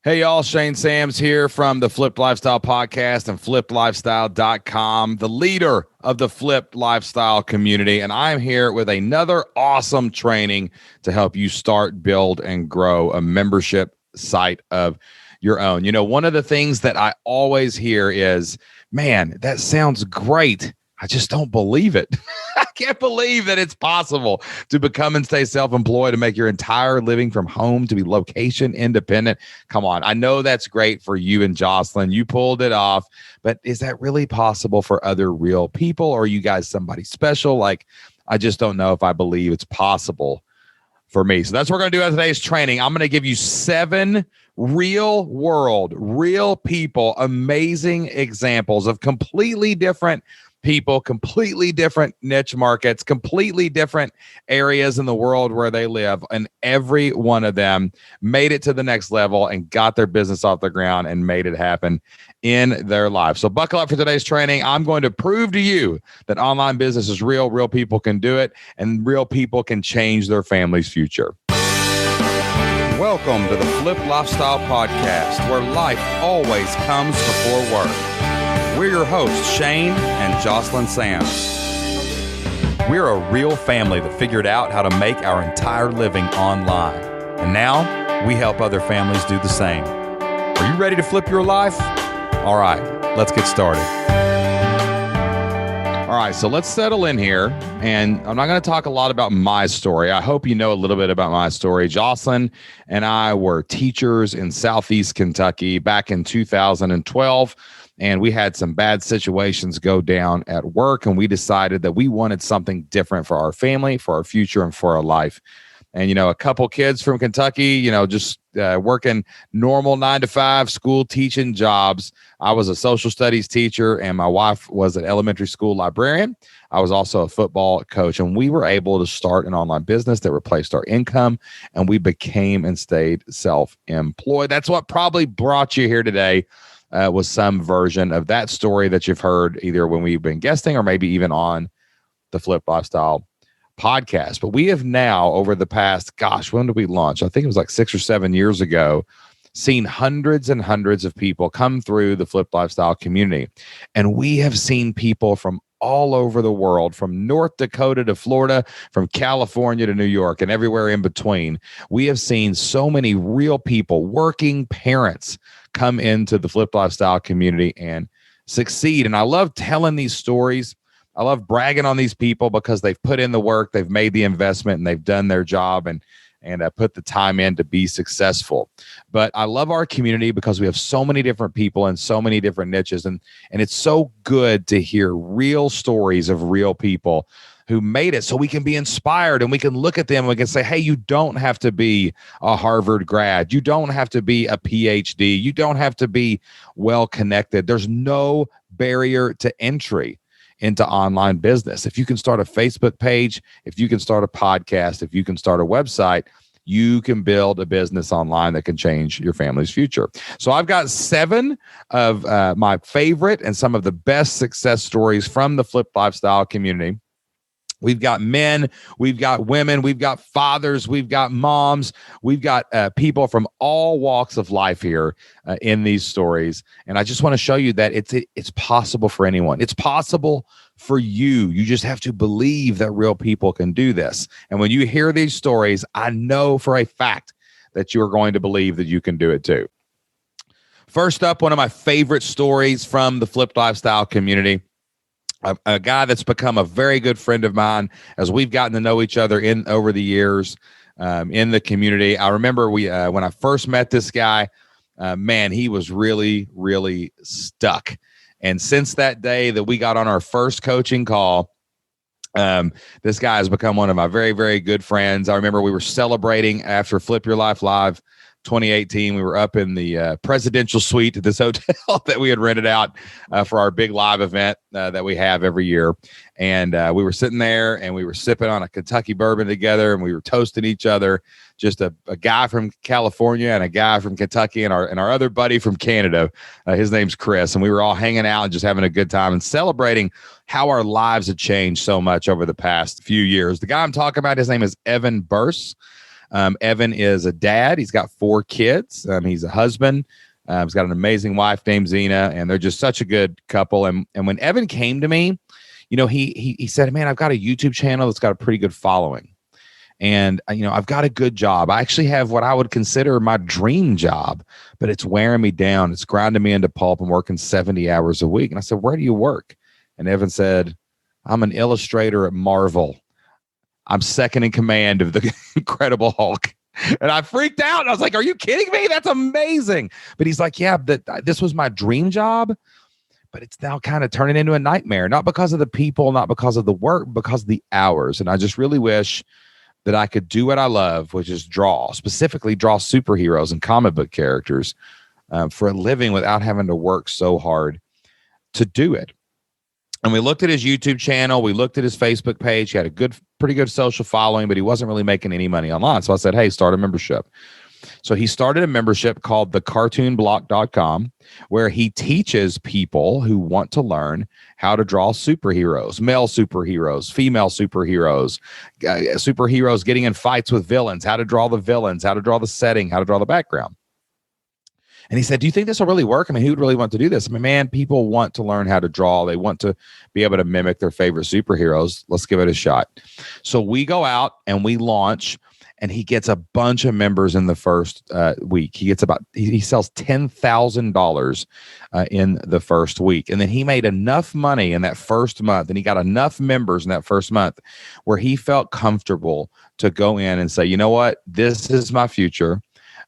Hey, y'all. Shane Sams here from the Flipped Lifestyle Podcast and flippedlifestyle.com, the leader of the Flipped Lifestyle community. And I'm here with another awesome training to help you start, build, and grow a membership site of your own. You know, one of the things that I always hear is, man, that sounds great. I just don't believe it. I can't believe that it's possible to become and stay self-employed and make your entire living from home to be location independent. Come on. I know that's great for you and Jocelyn. You pulled it off, but is that really possible for other real people? Or are you guys somebody special? Like, I just don't know if I believe it's possible for me. So that's what we're going to do in today's training. I'm going to give you 7 real world, real people, amazing examples of completely different people, completely different niche markets, completely different areas in the world where they live. And every one of them made it to the next level and got their business off the ground and made it happen in their life. So buckle up for today's training. I'm going to prove to you that online business is real. Real people can do it, and real people can change their family's future. Welcome to the Flipped Lifestyle Podcast, where life always comes before work. We're your hosts, Shane and Jocelyn Sams. We're a real family that figured out how to make our entire living online. And now we help other families do the same. Are you ready to flip your life? All right, let's get started. All right, so let's settle in here. And I'm not going to talk a lot about my story. I hope you know a little bit about my story. Jocelyn and I were teachers in Southeast Kentucky back in 2012. And we had some bad situations go down at work, and we decided that we wanted something different for our family, for our future, and for our life. And, you know, a couple kids from Kentucky, you know, just working normal 9-to-5 school teaching jobs. I was a social studies teacher, and my wife was an elementary school librarian. I was also a football coach, and we were able to start an online business that replaced our income, and we became and stayed self-employed. That's what probably brought you here today. Was some version of that story that you've heard either when we've been guesting or maybe even on the Flipped Lifestyle Podcast. But we have now, over the past, when did we launch? I think it was like 6 or 7 years ago, seen hundreds and hundreds of people come through the Flipped Lifestyle community. And we have seen people from all over the world, from North Dakota to Florida, from California to New York, and everywhere in between. We have seen so many real people, working parents, come into the Flipped Lifestyle community and succeed. And I love telling these stories. I love bragging on these people because they've put in the work, they've made the investment, and they've done their job and put the time in to be successful. But I love our community because we have so many different people and so many different niches. And it's so good to hear real stories of real people who made it, so we can be inspired and we can look at them and we can say, hey, you don't have to be a Harvard grad. You don't have to be a PhD. You don't have to be well connected. There's no barrier to entry into online business. If you can start a Facebook page, if you can start a podcast, if you can start a website, you can build a business online that can change your family's future. So I've got 7 of my favorite and some of the best success stories from the Flipped Lifestyle community. We've got men, we've got women, we've got fathers, we've got moms, we've got people from all walks of life here in these stories. And I just want to show you that it's possible for anyone. It's possible for you. You just have to believe that real people can do this. And when you hear these stories, I know for a fact that you are going to believe that you can do it too. First up, one of my favorite stories from the Flipped Lifestyle community. A guy that's become a very good friend of mine as we've gotten to know each other over the years in the community. I remember when I first met this guy, man, he was really, really stuck. And since that day that we got on our first coaching call, this guy has become one of my very, very good friends. I remember we were celebrating after Flip Your Life Live 2018. We were up in the presidential suite at this hotel that we had rented out for our big live event that we have every year. And we were sitting there and we were sipping on a Kentucky bourbon together, and we were toasting each other. Just a guy from California and a guy from Kentucky and our other buddy from Canada. His name's Chris. And we were all hanging out and just having a good time and celebrating how our lives have changed so much over the past few years. The guy I'm talking about, his name is Evan Burse. Evan is a dad. He's got 4 kids. He's a husband. He's got an amazing wife named Zena, and they're just such a good couple. And when Evan came to me, he said, man, I've got a YouTube channel that's got a pretty good following. And, I've got a good job. I actually have what I would consider my dream job, but it's wearing me down. It's grinding me into pulp. I'm working 70 hours a week. And I said, where do you work? And Evan said, I'm an illustrator at Marvel. I'm second in command of the Incredible Hulk. And I freaked out. I was like, are you kidding me? That's amazing. But he's like, yeah, this was my dream job, but it's now kind of turning into a nightmare, not because of the people, not because of the work, because of the hours. And I just really wish that I could do what I love, which is specifically draw superheroes and comic book characters for a living without having to work so hard to do it. And we looked at his YouTube channel. We looked at his Facebook page. He had a pretty good social following, but he wasn't really making any money online. So I said, hey, start a membership. So he started a membership called thecartoonblock.com, where he teaches people who want to learn how to draw superheroes, male superheroes, female superheroes, superheroes getting in fights with villains, how to draw the villains, how to draw the setting, how to draw the background. And he said, do you think this will really work? I mean, who would really want to do this? I mean, man, people want to learn how to draw. They want to be able to mimic their favorite superheroes. Let's give it a shot. So we go out and we launch, and he gets a bunch of members in the first week. He sells $10,000 in the first week. And then he made enough money in that first month, and he got enough members in that first month where he felt comfortable to go in and say, you know what? This is my future.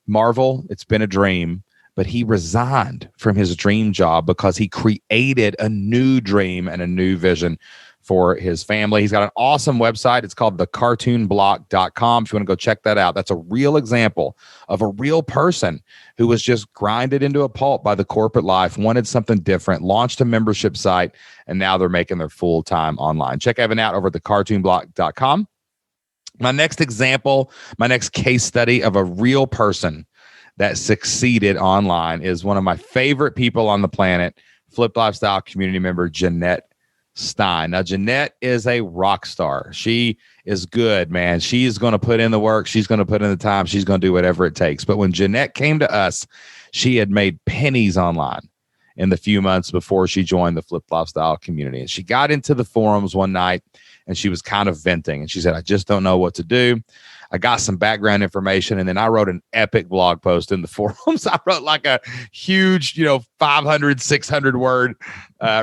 Marvel, it's been a dream. But he resigned from his dream job because he created a new dream and a new vision for his family. He's got an awesome website. It's called thecartoonblock.com. If you want to go check that out, that's a real example of a real person who was just grinded into a pulp by the corporate life, wanted something different, launched a membership site, and now they're making their full-time online. Check Evan out over at thecartoonblock.com. My next example, my next case study of a real person that succeeded online is one of my favorite people on the planet, Flipped Lifestyle community member, Jeanette Stein. Now, Jeanette is a rock star. She is good, man. She's going to put in the work. She's going to put in the time. She's going to do whatever it takes. But when Jeanette came to us, she had made pennies online in the few months before she joined the Flipped Lifestyle community. And she got into the forums one night, and she was kind of venting. And she said, I just don't know what to do. I got some background information, and then I wrote an epic blog post in the forums. I wrote like a huge, 500, 600 word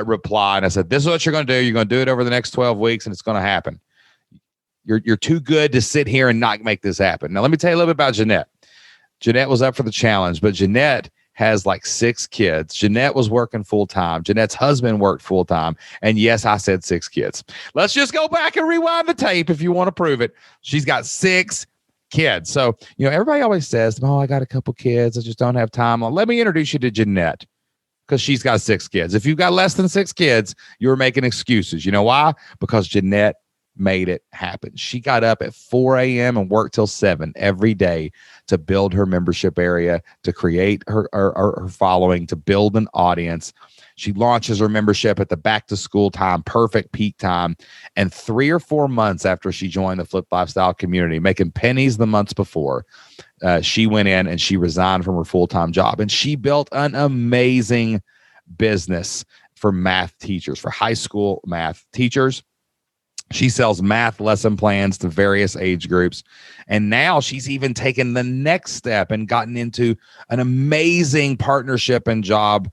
reply. And I said, this is what you're going to do. You're going to do it over the next 12 weeks, and it's going to happen. You're too good to sit here and not make this happen. Now, let me tell you a little bit about Jeanette. Jeanette was up for the challenge, but Jeanette has like 6 kids. Jeanette was working full time. Jeanette's husband worked full time. And yes, I said 6 kids. Let's just go back and rewind the tape if you want to prove it. She's got 6 kids. So, everybody always says, oh, I got a couple kids. I just don't have time. Well, let me introduce you to Jeanette, because she's got 6 kids. If you've got less than 6 kids, you're making excuses. You know why? Because Jeanette made it happen. She got up at 4 a.m. and worked till 7 every day to build her membership area, to create her following, to build an audience. She launches her membership at the back to school time, perfect peak time. And 3 or 4 months after she joined the Flipped Lifestyle community, making pennies the months before, she went in and she resigned from her full-time job. And she built an amazing business for math teachers, for high school math teachers. She sells math lesson plans to various age groups. And now she's even taken the next step and gotten into an amazing partnership and job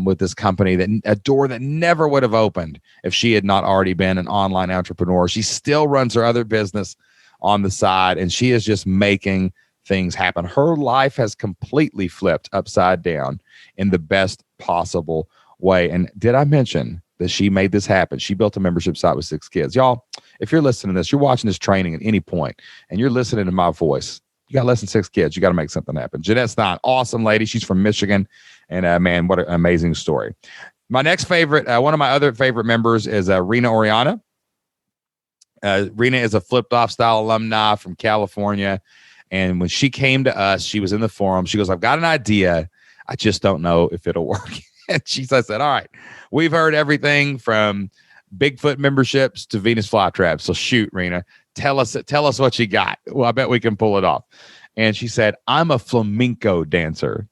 with this company, that a door that never would have opened if she had not already been an online entrepreneur. She still runs her other business on the side, and she is just making things happen. Her life has completely flipped upside down in the best possible way. And did I mention that she made this happen? She built a membership site with 6 kids. Y'all, if you're listening to this, you're watching this training at any point, and you're listening to my voice, you got less than 6 kids, you got to make something happen. Jeanette Stein, awesome lady. She's from Michigan. And man, what an amazing story. My next favorite, one of my other favorite members is Rena Oriana. Rena is a Flipped Lifestyle alumni from California. And when she came to us, she was in the forum. She goes, I've got an idea. I just don't know if it'll work. And I said, all right, we've heard everything from Bigfoot memberships to Venus flytraps. So shoot, Rena, Tell us what you got. Well, I bet we can pull it off. And she said, I'm a flamenco dancer.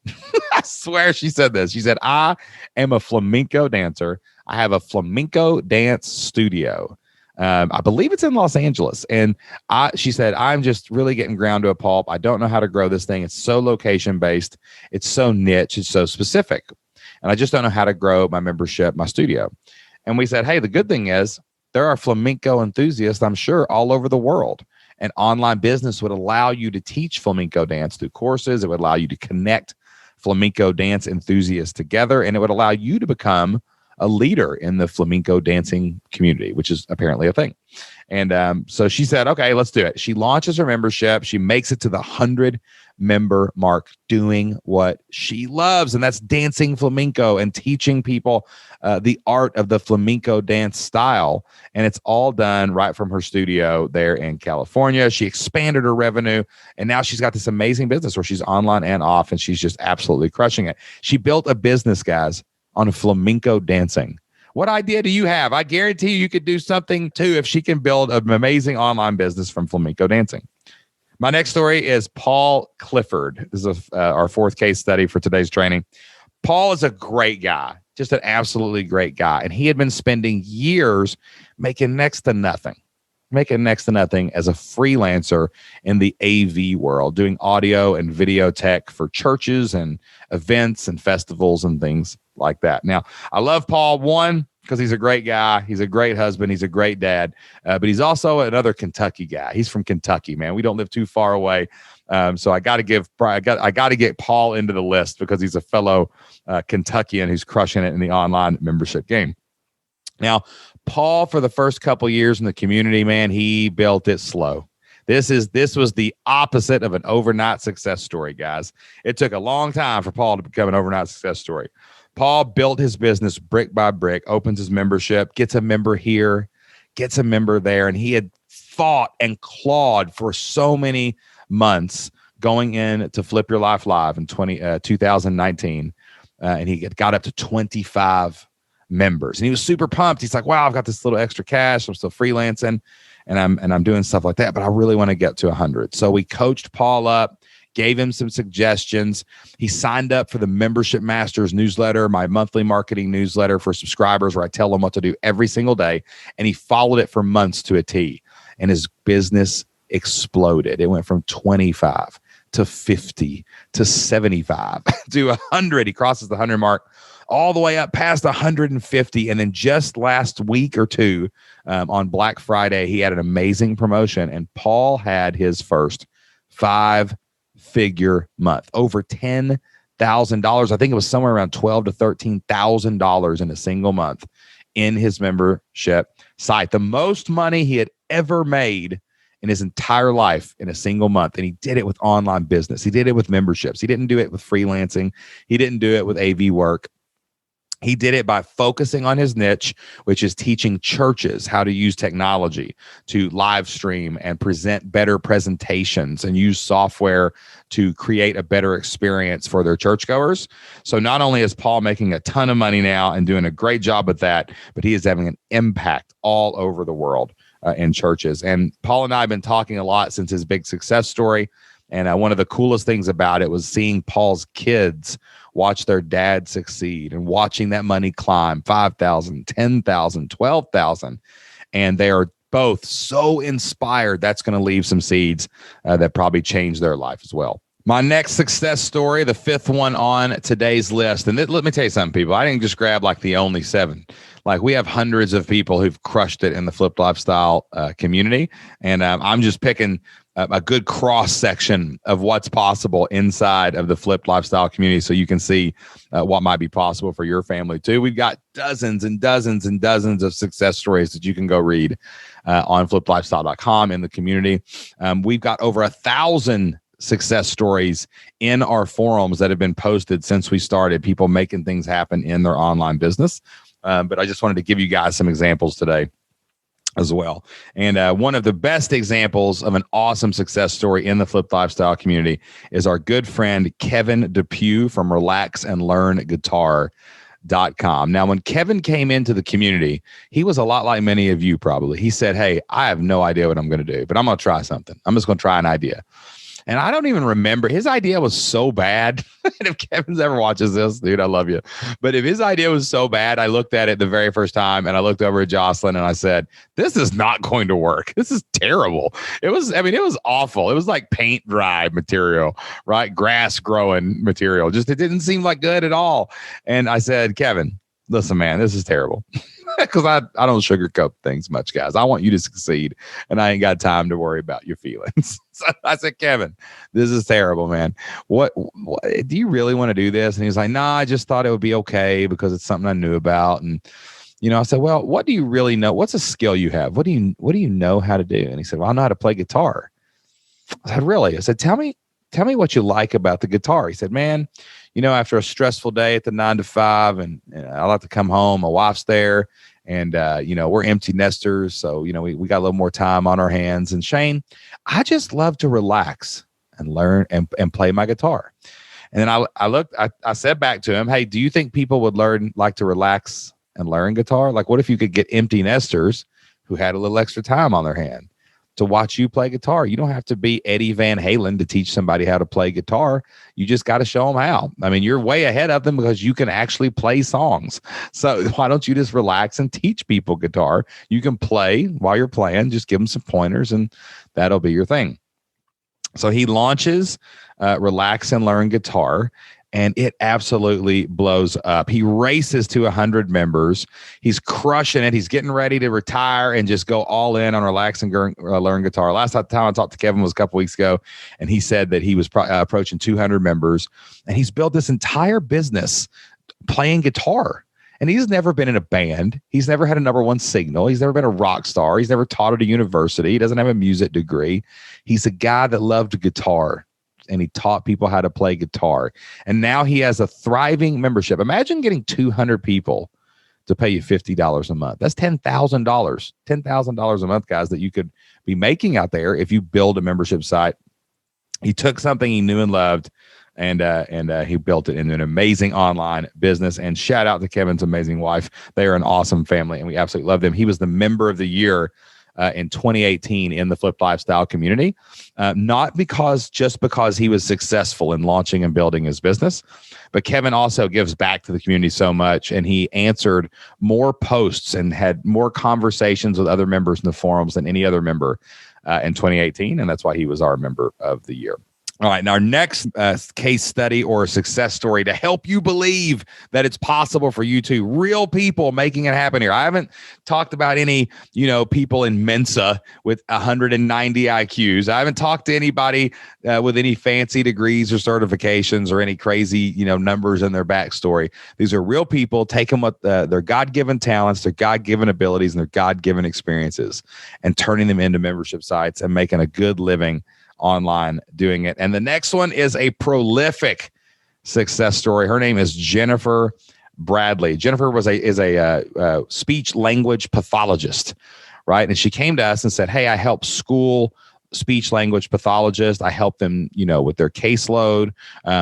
I swear she said this. She said, I am a flamenco dancer. I have a flamenco dance studio. I believe it's in Los Angeles. And she said, I'm just really getting ground to a pulp. I don't know how to grow this thing. It's so location based. It's so niche. It's so specific. And I just don't know how to grow my membership, my studio. And we said, hey, the good thing is there are flamenco enthusiasts, I'm sure, all over the world. And online business would allow you to teach flamenco dance through courses. It would allow you to connect flamenco dance enthusiasts together, and it would allow you to become a leader in the flamenco dancing community, which is apparently a thing. And so she said, okay, let's do it. She launches her membership. She makes it to the 100-member mark doing what she loves, and that's dancing flamenco and teaching people the art of the flamenco dance style. And it's all done right from her studio there in California. She expanded her revenue, and now she's got this amazing business where she's online and off, and she's just absolutely crushing it. She built a business, guys, on flamenco dancing. What idea do you have? I guarantee you could do something too if she can build an amazing online business from flamenco dancing. My next story is Paul Clifford. This is our fourth case study for today's training. Paul is a great guy, just an absolutely great guy. And he had been spending years making next to nothing as a freelancer in the AV world, doing audio and video tech for churches and events and festivals and things like that. Now, I love Paul, one, because he's a great guy. He's a great husband. He's a great dad. But he's also another Kentucky guy. He's from Kentucky, man. We don't live too far away. So I got to get Paul into the list because he's a fellow Kentuckian who's crushing it in the online membership game. Now, Paul, for the first couple years in the community, man, he built it slow. This was the opposite of an overnight success story, guys. It took a long time for Paul to become an overnight success story. Paul built his business brick by brick, opens his membership, gets a member here, gets a member there, and he had fought and clawed for so many months going in to Flip Your Life Live in 2019, and he got up to 25 members, and he was super pumped. He's like, wow, I've got this little extra cash. I'm still freelancing and I'm doing stuff like that, but I really want to get to 100. So we coached Paul up, gave him some suggestions. He signed up for the Membership Masters newsletter, my monthly marketing newsletter for subscribers, where I tell them what to do every single day. And he followed it for months to a T, and his business exploded. It went from 25 to 50 to 75 to 100. He crosses the 100 mark, all the way up past 150. And then just last week or two, on Black Friday, he had an amazing promotion, and Paul had his first 5-figure month, over $10,000. I think it was somewhere around $12,000 to $13,000 in a single month in his membership site. The most money he had ever made in his entire life in a single month. And he did it with online business. He did it with memberships. He didn't do it with freelancing. He didn't do it with AV work. He did it by focusing on his niche, which is teaching churches how to use technology to live stream and present better presentations and use software to create a better experience for their churchgoers. So not only is Paul making a ton of money now and doing a great job with that, but he is having an impact all over the world in churches. And Paul and I have been talking a lot since his big success story. And one of the coolest things about it was seeing Paul's kids watch their dad succeed and watching that money climb 5,000, 10,000, 12,000. And they are both so inspired. That's going to leave some seeds that probably change their life as well. My next success story, the fifth one on today's list. And let me tell you something, people. I didn't just grab like the only 7. Like, we have hundreds of people who've crushed it in the Flipped Lifestyle community. And I'm just picking a good cross section of what's possible inside of the Flipped Lifestyle community, so you can see what might be possible for your family too. We've got dozens and dozens and dozens of success stories that you can go read on flippedlifestyle.com in the community. We've got over 1,000 success stories in our forums that have been posted since we started, people making things happen in their online business. But I just wanted to give you guys some examples today as well. And one of the best examples of an awesome success story in the Flipped Lifestyle community is our good friend Kevin Depew from Relax and Learn Guitar. Now, when Kevin came into the community, he was a lot like many of you probably. He said, hey, I have no idea what I'm going to do, but I'm going to try something. I'm just going to try an idea. And I don't even remember. His idea was so bad. And if Kevin's ever watches this, dude, I love you. But if his idea was so bad, I looked at it the very first time and I looked over at Jocelyn and I said, this is not going to work. This is terrible. It was awful. It was like paint dry material, right? Grass growing material. Just, it didn't seem like good at all. And I said, Kevin, listen, man, this is terrible. Because I don't sugarcoat things much, guys. I want you to succeed, and I ain't got time to worry about your feelings. So I said, Kevin, this is terrible, man. What do you really want to do this? And he's like, nah, I just thought it would be okay because it's something I knew about. And I said, well, what do you really know? What's a skill you have? What do you know how to do? And he said, well, I know how to play guitar. I said, really? I said, tell me what you like about the guitar. He said, man, after a stressful day at the 9 to 5, and I like to come home, my wife's there, and we're empty nesters, so we got a little more time on our hands. And Shane, I just love to relax and learn and play my guitar. And then I said back to him, hey, do you think people would like to relax and learn guitar? Like, what if you could get empty nesters who had a little extra time on their hand to watch you play guitar? You don't have to be Eddie Van Halen to teach somebody how to play guitar. You just got to show them how. I mean, you're way ahead of them because you can actually play songs. So why don't you just relax and teach people guitar? You can play while you're playing. Just give them some pointers and that'll be your thing. So he launches Relax and Learn Guitar, and it absolutely blows up. He races to 100 members. He's crushing it. He's getting ready to retire and just go all in on Relax and Learn Guitar. Last time I talked to Kevin was a couple weeks ago, and he said that he was approaching 200 members, and he's built this entire business playing guitar. And he's never been in a band. He's never had a number one signal. He's never been a rock star. He's never taught at a university. He doesn't have a music degree. He's a guy that loved guitar, and he taught people how to play guitar. And now he has a thriving membership. Imagine getting 200 people to pay you $50 a month. That's $10,000. $10,000 a month, guys, that you could be making out there if you build a membership site. He took something he knew and loved, and he built it into an amazing online business. And shout out to Kevin's amazing wife. They are an awesome family, and we absolutely love them. He was the member of the year in 2018 in the Flipped Lifestyle community, not because he was successful in launching and building his business, but Kevin also gives back to the community so much, and he answered more posts and had more conversations with other members in the forums than any other member in 2018, and that's why he was our member of the year. All right, now our next case study or success story to help you believe that it's possible for you to, real people making it happen here. I haven't talked about any, people in Mensa with 190 IQs. I haven't talked to anybody with any fancy degrees or certifications or any crazy, numbers in their backstory. These are real people taking what their God-given talents, their God-given abilities, and their God-given experiences and turning them into membership sites and making a good living online doing it. And the next one is a prolific success story. Her name is Jennifer Bradley. Jennifer is a speech language pathologist, right? And she came to us and said, hey, I help school speech language pathologists. I help them, with their caseload.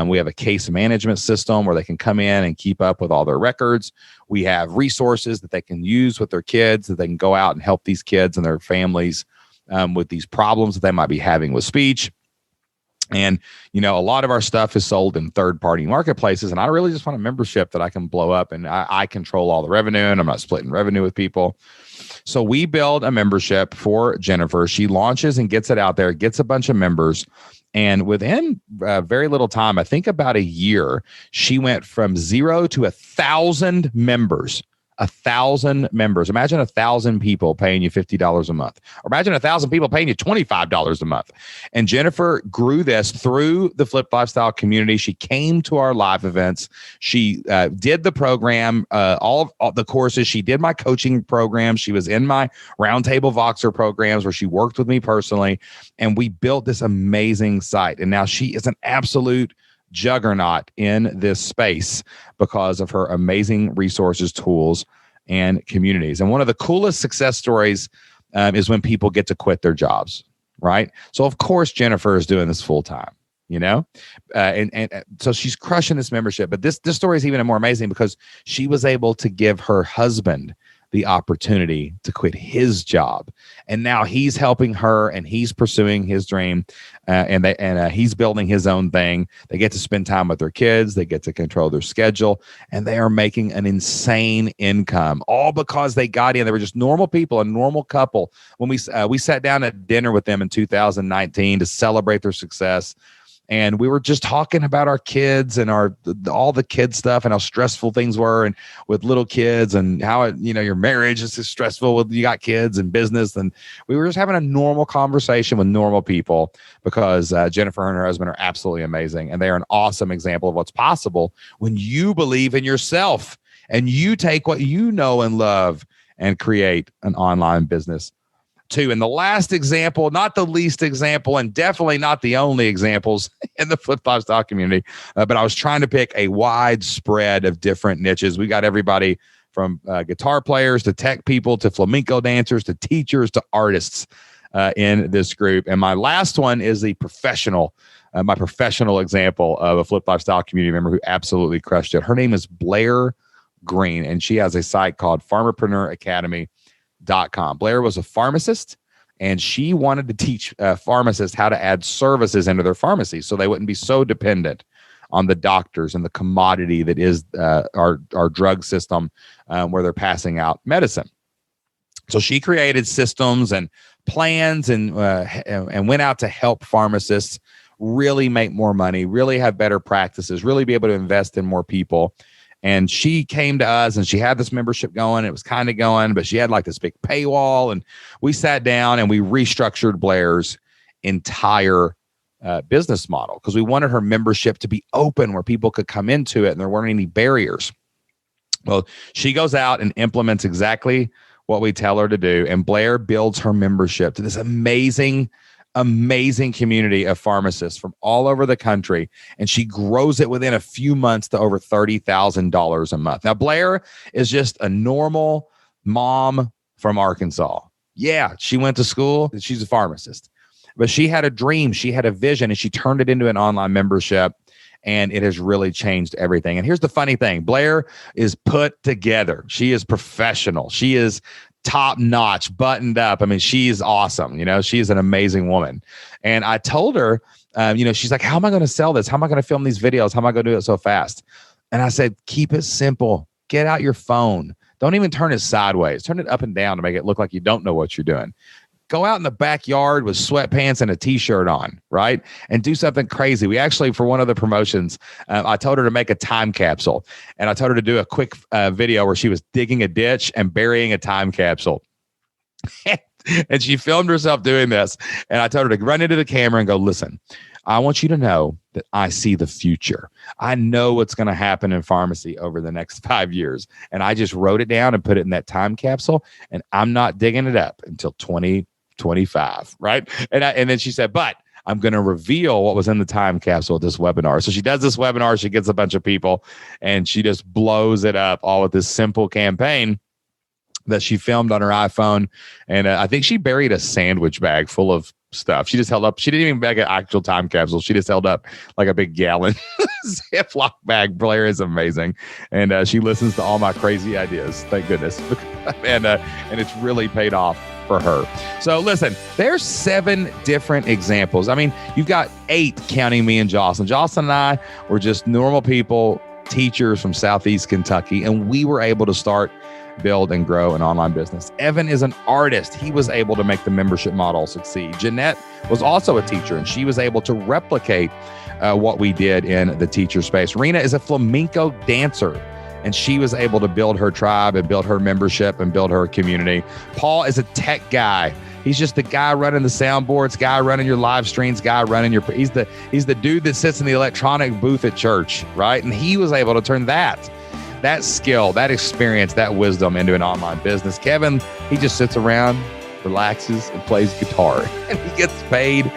We have a case management system where they can come in and keep up with all their records. We have resources that they can use with their kids, that they can go out and help these kids and their families with these problems that they might be having with speech. And, a lot of our stuff is sold in third-party marketplaces, and I really just want a membership that I can blow up, and I control all the revenue, and I'm not splitting revenue with people. So we build a membership for Jennifer. She launches and gets it out there, gets a bunch of members, and within very little time, I think about a year, she went from 0 to 1,000 members. 1,000 members. Imagine 1,000 people paying you $50 a month, or imagine 1,000 people paying you $25 a month. And Jennifer grew this through the Flipped Lifestyle community. She came to our live events. She did the program, all the courses. She did my coaching program. She was in my Roundtable Voxer programs where she worked with me personally. And we built this amazing site. And now she is an absolute juggernaut in this space because of her amazing resources, tools, and communities. And one of the coolest success stories is when people get to quit their jobs, right? So of course, Jennifer is doing this full time. and so she's crushing this membership. But this story is even more amazing because she was able to give her husband the opportunity to quit his job, and now he's helping her and he's pursuing his dream, and he's building his own thing. They get to spend time with their kids, they get to control their schedule, and they are making an insane income, all because they got in. They were just normal people, a normal couple. When we sat down at dinner with them in 2019 to celebrate their success, and we were just talking about our kids and all the kid stuff and how stressful things were, and with little kids, and how your marriage is just stressful with you got kids and business. And we were just having a normal conversation with normal people because Jennifer and her husband are absolutely amazing, and they are an awesome example of what's possible when you believe in yourself and you take what you know and love and create an online business too. And the last example, not the least example, and definitely not the only examples in the Flip 5 Stock community, but I was trying to pick a wide spread of different niches. We got everybody from guitar players to tech people to flamenco dancers to teachers to artists in this group. And my last one is the my professional example of a Flip 5 Stock community member who absolutely crushed it. Her name is Blair Green, and she has a site called PharmapreneurAcademy.com. Blair was a pharmacist, and she wanted to teach pharmacists how to add services into their pharmacy so they wouldn't be so dependent on the doctors and the commodity that is our drug system, where they're passing out medicine. So she created systems and plans and went out to help pharmacists really make more money, really have better practices, really be able to invest in more people. And she came to us and she had this membership going. It was kind of going, but she had like this big paywall. And we sat down and we restructured Blair's entire business model because we wanted her membership to be open where people could come into it and there weren't any barriers. Well, she goes out and implements exactly what we tell her to do. And Blair builds her membership to this amazing community of pharmacists from all over the country, and she grows it within a few months to over $30,000 a month. Now, Blair is just a normal mom from Arkansas. Yeah, she went to school. She's a pharmacist, but she had a dream. She had a vision, and she turned it into an online membership, and it has really changed everything. And here's the funny thing. Blair is put together. She is professional. She is top notch, buttoned up. I mean, she's awesome. She's an amazing woman. And I told her, she's like, how am I going to sell this? How am I going to film these videos? How am I going to do it so fast? And I said, keep it simple. Get out your phone. Don't even turn it sideways. Turn it up and down to make it look like you don't know what you're doing. Go out in the backyard with sweatpants and a t-shirt on, right? And do something crazy. We actually, for one of the promotions, I told her to make a time capsule. And I told her to do a quick video where she was digging a ditch and burying a time capsule. And she filmed herself doing this. And I told her to run into the camera and go, listen, I want you to know that I see the future. I know what's going to happen in pharmacy over the next 5 years. And I just wrote it down and put it in that time capsule. And I'm not digging it up until 2025, right? And then she said, but I'm going to reveal what was in the time capsule at this webinar. So she does this webinar, she gets a bunch of people, and she just blows it up all with this simple campaign that she filmed on her iPhone. And I think she buried a sandwich bag full of stuff. She just held up, she didn't even make an actual time capsule. She just held up like a big gallon Ziploc bag. Blair is amazing. And she listens to all my crazy ideas. Thank goodness. And it's really paid off for her. So listen, there's 7 different examples. I mean, you've got 8 counting me and Jocelyn. Jocelyn and I were just normal people, teachers from Southeast Kentucky, and we were able to start, build, and grow an online business. Evan is an artist. He was able to make the membership model succeed. Jeanette was also a teacher, and she was able to replicate what we did in the teacher space. Rena is a flamenco dancer, and she was able to build her tribe and build her membership and build her community. Paul is a tech guy. He's just the guy running the soundboards, guy running your live streams, guy running your, he's the dude that sits in the electronic booth at church, right? And he was able to turn that skill, that experience, that wisdom into an online business. Kevin, he just sits around, relaxes, and plays guitar, and he gets paid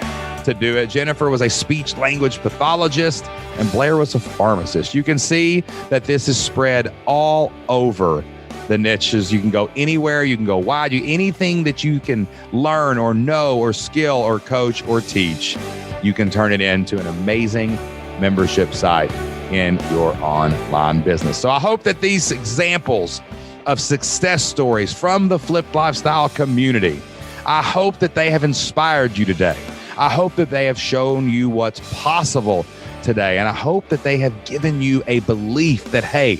to do it. Jennifer was a speech language pathologist, and Blair was a pharmacist. You can see that this is spread all over the niches. You can go anywhere, you can go wide, anything that you can learn or know or skill or coach or teach. you can turn it into an amazing membership site in your online business. So I hope that these examples of success stories from the Flipped Lifestyle community, I hope that they have inspired you today. I hope that they have shown you what's possible today. And I hope that they have given you a belief that, hey,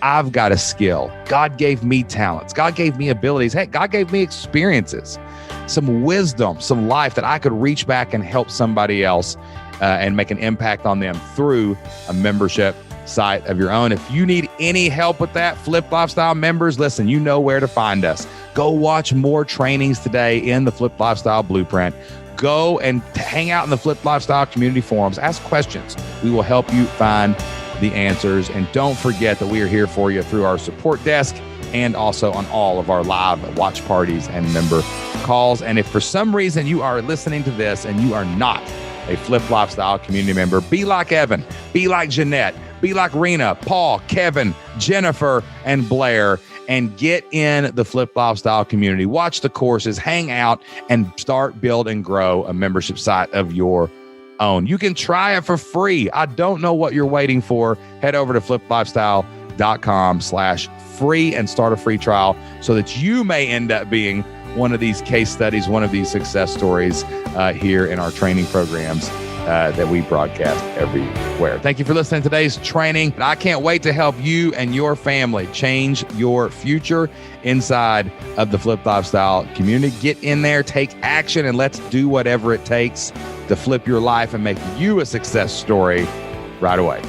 I've got a skill. God gave me talents. God gave me abilities. Hey, God gave me experiences, some wisdom, some life that I could reach back and help somebody else and make an impact on them through a membership site of your own. If you need any help with that, Flipped Lifestyle members, listen, you know where to find us. Go watch more trainings today in the Flipped Lifestyle Blueprint. Go and hang out in the Flipped Lifestyle community forums. Ask questions. We will help you find the answers. And don't forget that we are here for you through our support desk and also on all of our live watch parties and member calls. And if for some reason you are listening to this and you are not a Flipped Lifestyle community member, be like Evan, be like Jeanette, be like Rena, Paul, Kevin, Jennifer, and Blair, and get in the Flipped Lifestyle community. Watch the courses, hang out, and start, build, and grow a membership site of your own. You can try it for free. I don't know what you're waiting for. Head over to flippedlifestyle.com/free and start a free trial so that you may end up being one of these case studies, one of these success stories here in our training programs that we broadcast everywhere. Thank you for listening to today's training. I can't wait to help you and your family change your future inside of the Flipped Lifestyle community. Get in there, take action, and let's do whatever it takes to flip your life and make you a success story right away.